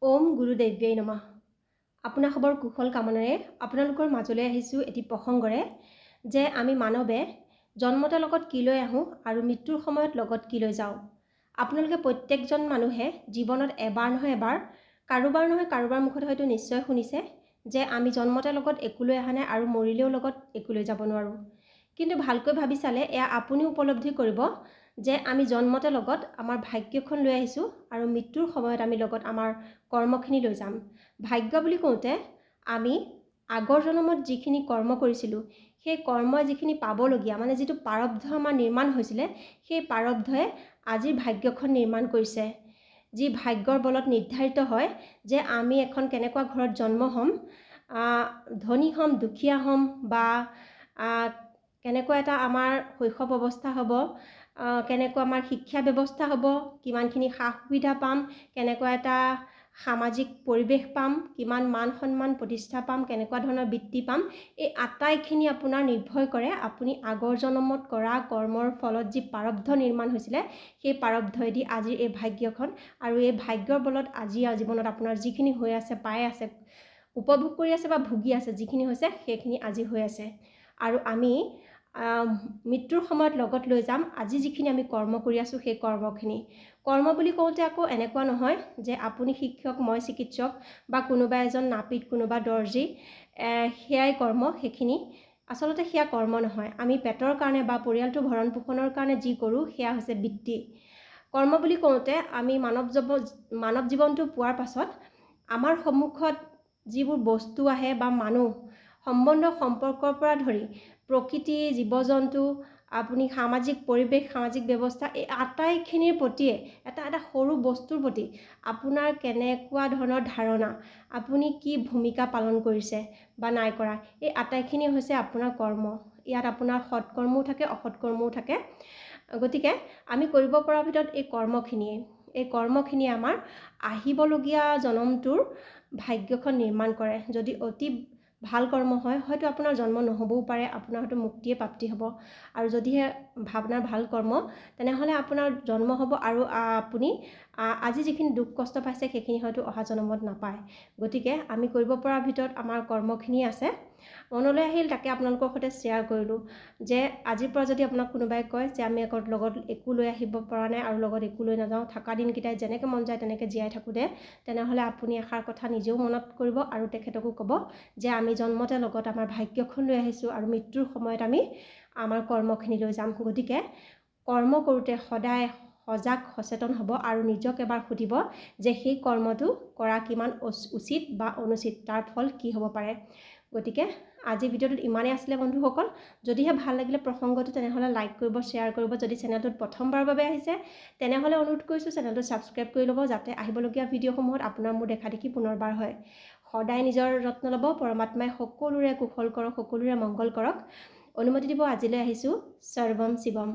ওম গুৰুদেৱ্যই নমঃ। আপোনাৰ খবৰ কুশল কামনাৰে আপোনালোকৰ মাজলৈ আহিছোঁ এটি প্ৰসংগৰে যে আমি মানৱে জন্মতে লগত কি লৈ আহোঁ আৰু মৃত্যুৰ সময়ত লগত কি লৈ যাওঁ। আপোনালোকে প্ৰত্যেকজন মানুহে জীৱনত এবাৰ নহয় এবাৰ কাৰোবাৰ মুখত হয়তো নিশ্চয় শুনিছে যে আমি জন্মতে লগত একো লৈ অহা নাই আৰু মৰিলেও লগত একো লৈ যাব নোৱাৰোঁ। কিন্তু ভালকৈ ভাবি চালে এয়া আপুনিও উপলব্ধি কৰিব যে আমি জন্মতে লগত আমাৰ ভাগ্যখন লৈ আহিছোঁ আৰু মৃত্যুৰ সময়ত আমি লগত আমাৰ কৰ্মখিনি লৈ যাম। ভাগ্য বুলি কওঁতে আমি আগৰ জন্মত যিখিনি কৰ্ম কৰিছিলোঁ সেই কৰ্মই যিখিনি পাবলগীয়া মানে যিটো প্ৰাৰব্ধ আমাৰ নিৰ্মাণ হৈছিলে সেই প্ৰাৰব্ধই আজিৰ ভাগ্যখন নিৰ্মাণ কৰিছে। যি ভাগ্যৰ বলত নিৰ্ধাৰিত হয় যে আমি এখন কেনেকুৱা ঘৰত জন্ম হ'ম, ধনী হ'ম, দুখীয়া হ'ম বা কেনেকুৱা এটা আমাৰ শৈশৱ অৱস্থা হ'ব, কেনেকুৱা আমাৰ শিক্ষা ব্যৱস্থা হ'ব, কিমানখিনি সা সুবিধা পাম, কেনেকুৱা এটা সামাজিক পৰিৱেশ পাম, কিমান মান সন্মান প্ৰতিষ্ঠা পাম, কেনেকুৱা ধৰণৰ বৃত্তি পাম, এই আটাইখিনি আপোনাৰ নিৰ্ভৰ কৰে আপুনি আগৰ জন্মত কৰা কৰ্মৰ ফলত যি প্ৰাৰব্ধ নিৰ্মাণ হৈছিলে সেই প্ৰাৰব্ধইদি আজিৰ এই ভাগ্যখন আৰু এই ভাগ্যৰ বলত আজি জীৱনত আপোনাৰ যিখিনি হৈ আছে, পাই আছে, উপভোগ কৰি আছে বা ভুগি আছে, যিখিনি হৈছে সেইখিনি আজি হৈ আছে। আৰু আমি মৃত্যুৰ সময়ত লগত লৈ যাম আজি যিখিনি আমি কৰ্ম কৰি আছোঁ সেই কৰ্মখিনি। কৰ্ম বুলি কওঁতে আকৌ এনেকুৱা নহয় যে আপুনি শিক্ষক, মই চিকিৎসক বা কোনোবা এজন নাপিত, কোনোবা দৰ্জী, সেয়াই কৰ্ম। সেইখিনি আচলতে সেয়া কৰ্ম নহয়। আমি পেটৰ কাৰণে বা পৰিয়ালটো ভৰণ পোষণৰ কাৰণে যি কৰোঁ সেয়া হৈছে বৃত্তি। কৰ্ম বুলি কওঁতে আমি মানৱ জীৱনটো পোৱাৰ পাছত আমাৰ সন্মুখত যিবোৰ বস্তু আহে বা মানুহ সম্বন্ধ সম্পৰ্কৰ পৰা ধৰি প্ৰকৃতি, জীৱ জন্তু, আপুনি সামাজিক পৰিৱেশ, সামাজিক ব্যৱস্থা, এই আটাইখিনিৰ প্ৰতিয়ে এটা সৰু বস্তুৰ প্ৰতি আপোনাৰ কেনেকুৱা ধৰণৰ ধাৰণা, আপুনি কি ভূমিকা পালন কৰিছে বা নাই কৰা, এই আটাইখিনি হৈছে আপোনাৰ কৰ্ম। ইয়াত আপোনাৰ সৎকৰ্মও থাকে, অসৎকৰ্মও থাকে। গতিকে আমি কৰিব পৰাৰ ভিতৰত এই কৰ্মখিনিয়ে আমাৰ আহিবলগীয়া জনমটোৰ ভাগ্যখন নিৰ্মাণ কৰে। যদি অতি ভাল কৰ্ম হয় হয়তো আপোনাৰ জন্ম নহ'বও পাৰে, আপোনাৰ হয়তো মুক্তিয়ে প্ৰাপ্তি হ'ব। আৰু যদিহে আপোনাৰ ভাল কৰ্ম তেনেহ'লে আপোনাৰ জন্ম হ'ব আৰু আপুনি আজি যিখিনি দুখ কষ্ট পাইছে সেইখিনি হয়তো অহা জন্মত নাপায়। গতিকে আমি কৰিব পৰাৰ ভিতৰত আমাৰ কৰ্মখিনি আছে। মনলৈ আহিল তাকে আপোনালোকৰ সৈতে শ্বেয়াৰ কৰিলোঁ যে আজিৰ পৰা যদি আপোনাক কোনোবাই কয় যে আমি লগত একো লৈ আহিব পৰা নাই আৰু লগত একো লৈ নাযাওঁ, থকা দিনকেইটাই যেনেকৈ মন যায় তেনেকৈ জীয়াই থাকোঁ দে, তেনেহ'লে আপুনি এষাৰ কথা নিজেও মনত কৰিব আৰু তেখেতকো ক'ব যে আমি জন্মতে লগত আমাৰ ভাগ্যখন লৈ আহিছোঁ আৰু মৃত্যুৰ সময়ত আমি আমাৰ কৰ্মখিনি লৈ যাম। গতিকে কৰ্ম কৰোঁতে সদায় সজাগ সচেতন হ'ব আৰু নিজক এবাৰ সুধিব যে সেই কৰ্মটো কৰা কিমান উচিত বা অনুচিত, তাৰ ফল কি হ'ব পাৰে। গতিকে আজি ভিডিঅ'টোত ইমানেই আছিলে বন্ধুসকল। যদিহে ভাল লাগিলে প্ৰসংগটো তেনেহ'লে লাইক কৰিব, শ্বেয়াৰ কৰিব। যদি চেনেলটোত প্ৰথমবাৰৰ বাবে আহিছে তেনেহ'লে অনুৰোধ কৰিছোঁ চেনেলটো ছাবস্ক্ৰাইব কৰি ল'ব যাতে আহিবলগীয়া ভিডিঅ'সমূহত আপোনাৰ মোৰ দেখা দেখি পুনৰবাৰ হয়। সদায় নিজৰ যত্ন ল'ব। পৰমাত্মাই সকলোৰে কুশল কৰক, সকলোৰে মংগল কৰক। অনুমতি দিব আজিলৈ আহিছোঁ। সৰ্বম শিৱম।